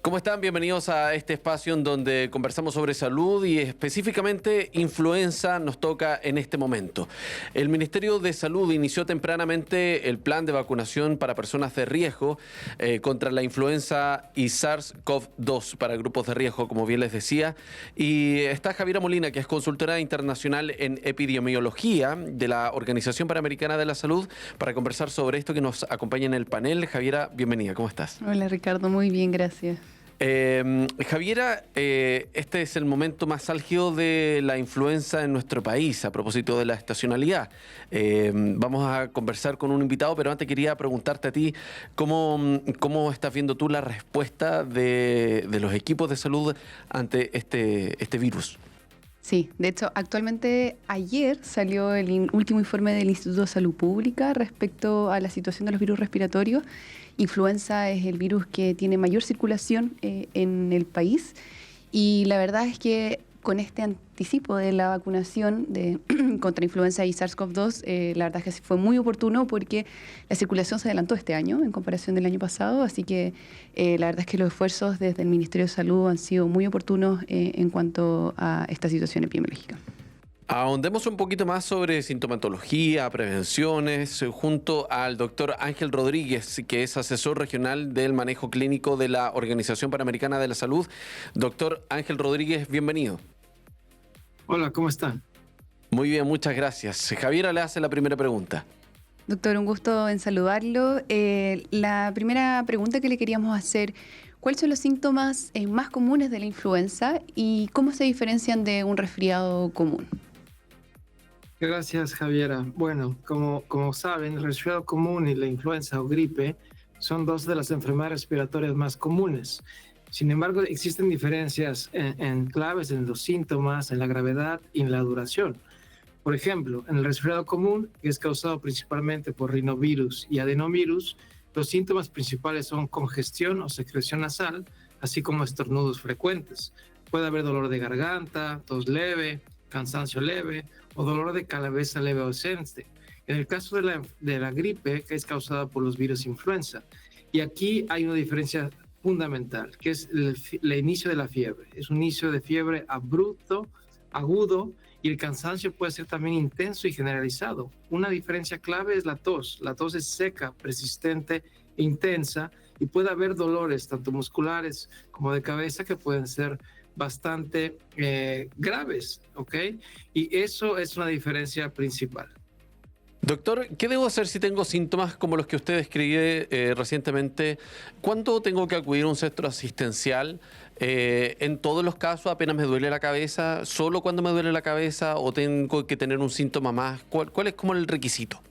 ¿Cómo están? Bienvenidos a este espacio en donde conversamos sobre salud y específicamente influenza nos toca en este momento. El Ministerio de Salud inició tempranamente el plan de vacunación para personas de riesgo contra la influenza y SARS-CoV-2 para grupos de riesgo, como bien les decía. Y está Javiera Molina, que es consultora internacional en epidemiología de la Organización Panamericana de la Salud, para conversar sobre esto, que nos acompaña en el panel. Javiera, bienvenida. ¿Cómo estás? Hola Ricardo, muy bien, gracias. Javiera, este es el momento más álgido de la influenza en nuestro país, a propósito de la estacionalidad. Vamos a conversar con un invitado, pero antes quería preguntarte a ti, ¿cómo estás viendo tú la respuesta de los equipos de salud ante este virus? Sí, de hecho, actualmente ayer salió el último informe del Instituto de Salud Pública respecto a la situación de los virus respiratorios. Influenza es el virus que tiene mayor circulación en el país y la verdad es que con este anticipo de la vacunación contra influenza y SARS-CoV-2, la verdad es que fue muy oportuno porque la circulación se adelantó este año en comparación del año pasado, así que la verdad es que los esfuerzos desde el Ministerio de Salud han sido muy oportunos en cuanto a esta situación epidemiológica. Ahondemos un poquito más sobre sintomatología, prevenciones, junto al doctor Ángel Rodríguez, que es asesor regional del manejo clínico de la Organización Panamericana de la Salud. Doctor Ángel Rodríguez, bienvenido. Hola, ¿cómo están? Muy bien, muchas gracias. Javiera le hace la primera pregunta. Doctor, un gusto en saludarlo. La primera pregunta que le queríamos hacer, ¿cuáles son los síntomas más comunes de la influenza y cómo se diferencian de un resfriado común? Gracias, Javiera. Bueno, como saben, el resfriado común y la influenza o gripe son dos de las enfermedades respiratorias más comunes. Sin embargo, existen diferencias en claves en los síntomas, en la gravedad y en la duración. Por ejemplo, en el resfriado común, que es causado principalmente por rinovirus y adenovirus, los síntomas principales son congestión o secreción nasal, así como estornudos frecuentes. Puede haber dolor de garganta, tos leve, cansancio leve o dolor de cabeza leve o ausente. En el caso de la gripe, que es causada por los virus influenza. Y aquí hay una diferencia fundamental, que es el inicio de la fiebre. Es un inicio de fiebre abrupto, agudo, y el cansancio puede ser también intenso y generalizado. Una diferencia clave es la tos. La tos es seca, persistente e intensa, y puede haber dolores, tanto musculares como de cabeza, que pueden ser bastante graves, ¿ok? Y eso es una diferencia principal. Doctor, ¿qué debo hacer si tengo síntomas como los que usted describe recientemente? ¿Cuándo tengo que acudir a un centro asistencial? ¿En todos los casos apenas me duele la cabeza? ¿Solo cuando me duele la cabeza? ¿O tengo que tener un síntoma más? ¿Cuál es como el requisito?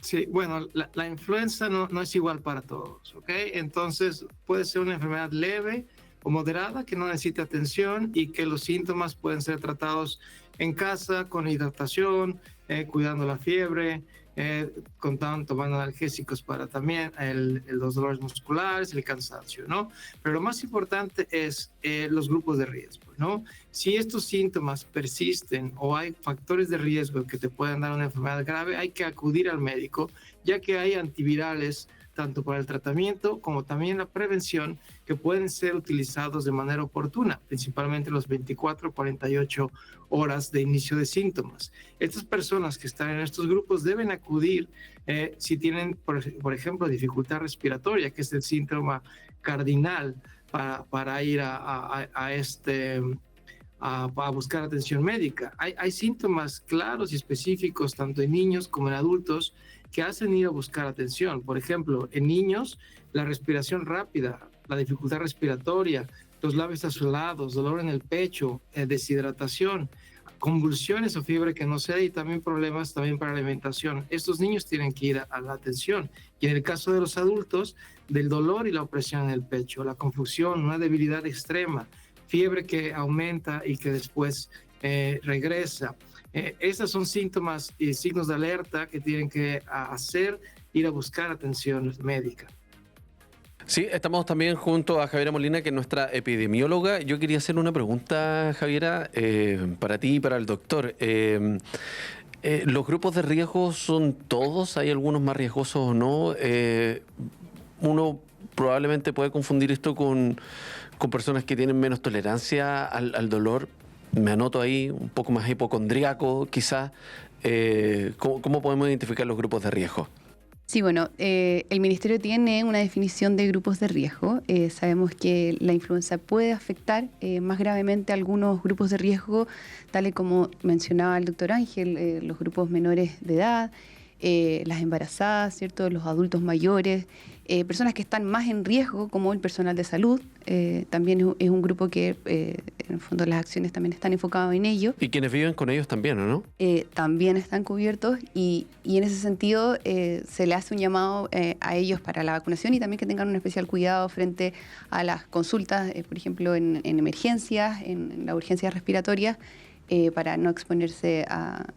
Sí, bueno, la influenza no es igual para todos, ¿ok? Entonces puede ser una enfermedad leve o moderada que no necesita atención y que los síntomas pueden ser tratados en casa con hidratación, cuidando la fiebre, tomando analgésicos para también los dolores musculares, el cansancio, ¿no? Pero lo más importante es los grupos de riesgo, ¿no? Si estos síntomas persisten o hay factores de riesgo que te puedan dar una enfermedad grave, hay que acudir al médico, ya que hay antivirales tanto para el tratamiento como también la prevención, que pueden ser utilizados de manera oportuna, principalmente los 24 48 horas de inicio de síntomas. Estas personas que están en estos grupos deben acudir si tienen, por ejemplo, dificultad respiratoria, que es el síntoma cardinal para ir a buscar atención médica. Hay síntomas claros y específicos, tanto en niños como en adultos, que hacen ir a buscar atención. Por ejemplo, en niños, la respiración rápida, la dificultad respiratoria, los labios azulados, dolor en el pecho, deshidratación, convulsiones o fiebre que no cede y también problemas también para la alimentación. Estos niños tienen que ir a la atención. Y en el caso de los adultos, del dolor y la opresión en el pecho, la confusión, una debilidad extrema, fiebre que aumenta y que después regresa. Estos son síntomas y signos de alerta que tienen que ir a buscar atención médica. Sí, estamos también junto a Javiera Molina, que es nuestra epidemióloga. Yo quería hacer una pregunta, Javiera, para ti y para el doctor. ¿Los grupos de riesgo son todos? ¿Hay algunos más riesgosos o no? Uno probablemente puede confundir esto con personas que tienen menos tolerancia al dolor. Me anoto ahí, un poco más hipocondríaco quizás. ¿Cómo podemos identificar los grupos de riesgo? Sí, bueno, el Ministerio tiene una definición de grupos de riesgo. Sabemos que la influenza puede afectar más gravemente a algunos grupos de riesgo, tales como mencionaba el doctor Ángel, los grupos menores de edad, las embarazadas, ¿cierto? Los adultos mayores, personas que están más en riesgo, como el personal de salud. También es un grupo que, en el fondo, las acciones también están enfocadas en ello. Y quienes viven con ellos también, ¿o no? También están cubiertos y en ese sentido se le hace un llamado a ellos para la vacunación y también que tengan un especial cuidado frente a las consultas, por ejemplo, en emergencias, en las urgencias respiratorias, para no exponerse a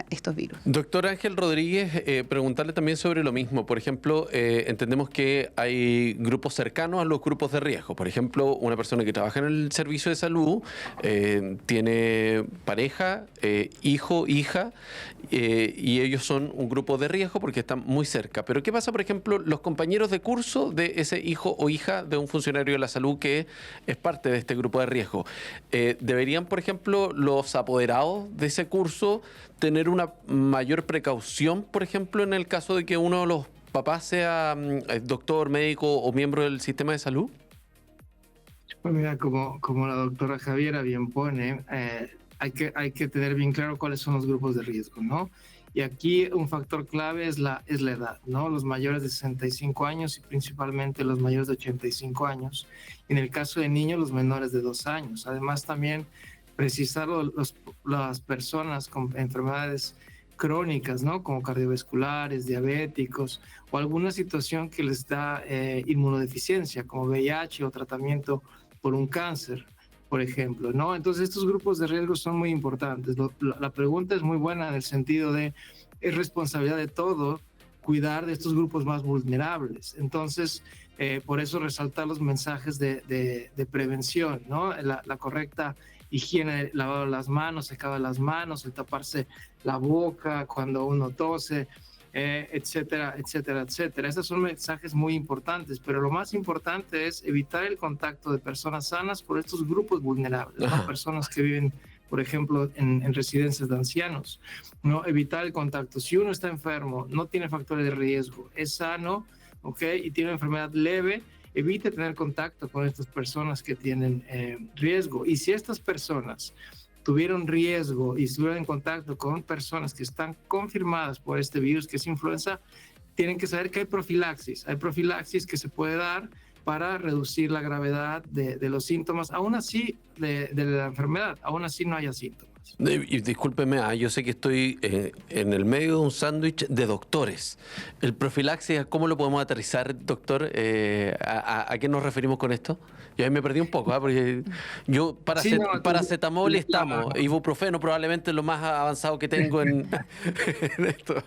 estos virus. Doctor Ángel Rodríguez, preguntarle también sobre lo mismo. Por ejemplo, entendemos que hay grupos cercanos a los grupos de riesgo. Por ejemplo, una persona que trabaja en el servicio de salud tiene pareja, hijo, hija, y ellos son un grupo de riesgo porque están muy cerca. Pero ¿qué pasa, por ejemplo, los compañeros de curso de ese hijo o hija de un funcionario de la salud que es parte de este grupo de riesgo? ¿Deberían, por ejemplo, los apoderados de ese curso tener una mayor precaución, por ejemplo, en el caso de que uno de los papás sea doctor, médico o miembro del sistema de salud? Pues mira, como la doctora Javiera bien pone, hay que tener bien claro cuáles son los grupos de riesgo, ¿no? Y aquí un factor clave es la edad, ¿no? Los mayores de 65 años y principalmente los mayores de 85 años. En el caso de niños, los menores de 2 años. Además, también precisar las personas con enfermedades crónicas, ¿no? Como cardiovasculares, diabéticos o alguna situación que les da inmunodeficiencia, como VIH o tratamiento por un cáncer, por ejemplo, ¿no? Entonces, estos grupos de riesgo son muy importantes. La pregunta es muy buena en el sentido de es responsabilidad de todo cuidar de estos grupos más vulnerables. Entonces, por eso resaltar los mensajes de prevención, ¿no? La correcta higiene, lavado las manos, secado las manos, el taparse la boca cuando uno tose, etcétera, etcétera, etcétera. Esos son mensajes muy importantes, pero lo más importante es evitar el contacto de personas sanas por estos grupos vulnerables, ¿no? Personas que viven, por ejemplo, en residencias de ancianos, ¿no? Evitar el contacto. Si uno está enfermo, no tiene factores de riesgo, es sano, ¿ok? Y tiene una enfermedad leve, evite tener contacto con estas personas que tienen riesgo. Y si estas personas tuvieron riesgo y estuvieron en contacto con personas que están confirmadas por este virus, que es influenza, tienen que saber que hay profilaxis. Hay profilaxis que se puede dar para reducir la gravedad de los síntomas, aún así de la enfermedad, aún así no haya síntomas. Y discúlpeme, yo sé que estoy en el medio de un sándwich de doctores. El profilaxis, ¿cómo lo podemos aterrizar, doctor? ¿A qué nos referimos con esto? Yo ahí me perdí un poco, porque yo paracetamol estamos, ibuprofeno probablemente es lo más avanzado que tengo en esto.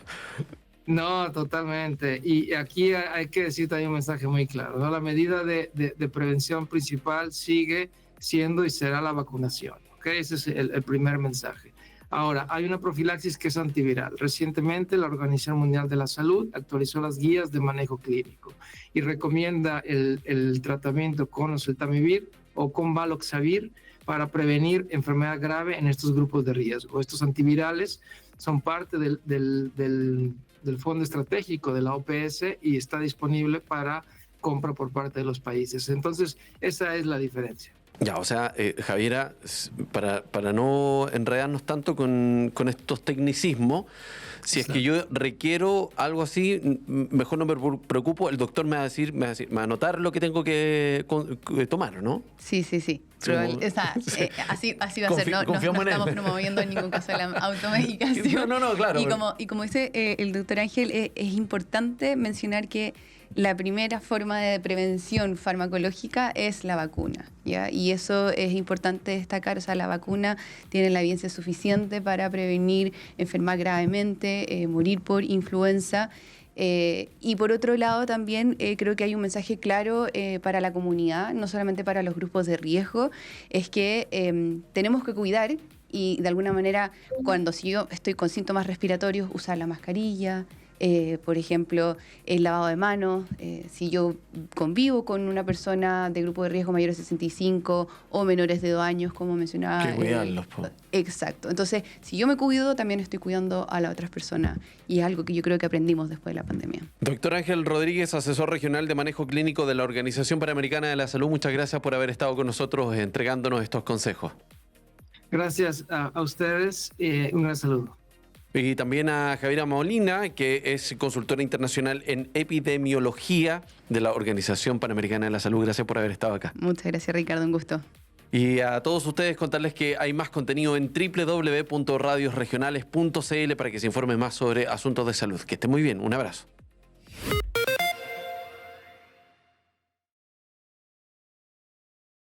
No, totalmente. Y aquí hay que decir también un mensaje muy claro, ¿no? La medida de prevención principal sigue siendo y será la vacunación. ¿Okay? Ese es el primer mensaje. Ahora, hay una profilaxis que es antiviral. Recientemente la Organización Mundial de la Salud actualizó las guías de manejo clínico y recomienda el tratamiento con oseltamivir o con baloxavir para prevenir enfermedad grave en estos grupos de riesgo. Estos antivirales son parte del Fondo Estratégico de la OPS y está disponible para compra por parte de los países. Entonces, esa es la diferencia. Ya, o sea, Javiera, para no enredarnos tanto con estos tecnicismos, si es que yo requiero algo así, mejor no me preocupo, el doctor me va a anotar lo que tengo que tomar, ¿no? Sí. Así va a ser, no estamos promoviendo en ningún caso la automedicación. No, claro. Y como dice el doctor Ángel, es importante mencionar que la primera forma de prevención farmacológica es la vacuna, ¿ya? Y eso es importante destacar, o sea, la vacuna tiene la evidencia suficiente para prevenir enfermar gravemente, morir por influenza. Y por otro lado también creo que hay un mensaje claro para la comunidad, no solamente para los grupos de riesgo, es que tenemos que cuidar y de alguna manera si yo estoy con síntomas respiratorios, usar la mascarilla, Por ejemplo, el lavado de manos. Si yo convivo con una persona de grupo de riesgo mayor de 65 o menores de 2 años, como mencionaba. Que cuidarlos, po. Exacto. Entonces, si yo me cuido, también estoy cuidando a las otras personas. Y es algo que yo creo que aprendimos después de la pandemia. Doctor Ángel Rodríguez, asesor regional de manejo clínico de la Organización Panamericana de la Salud, muchas gracias por haber estado con nosotros entregándonos estos consejos. Gracias a ustedes. Un gran saludo. Y también a Javiera Molina, que es consultora internacional en epidemiología de la Organización Panamericana de la Salud. Gracias por haber estado acá. Muchas gracias, Ricardo. Un gusto. Y a todos ustedes contarles que hay más contenido en www.radiosregionales.cl para que se informe más sobre asuntos de salud. Que esté muy bien. Un abrazo.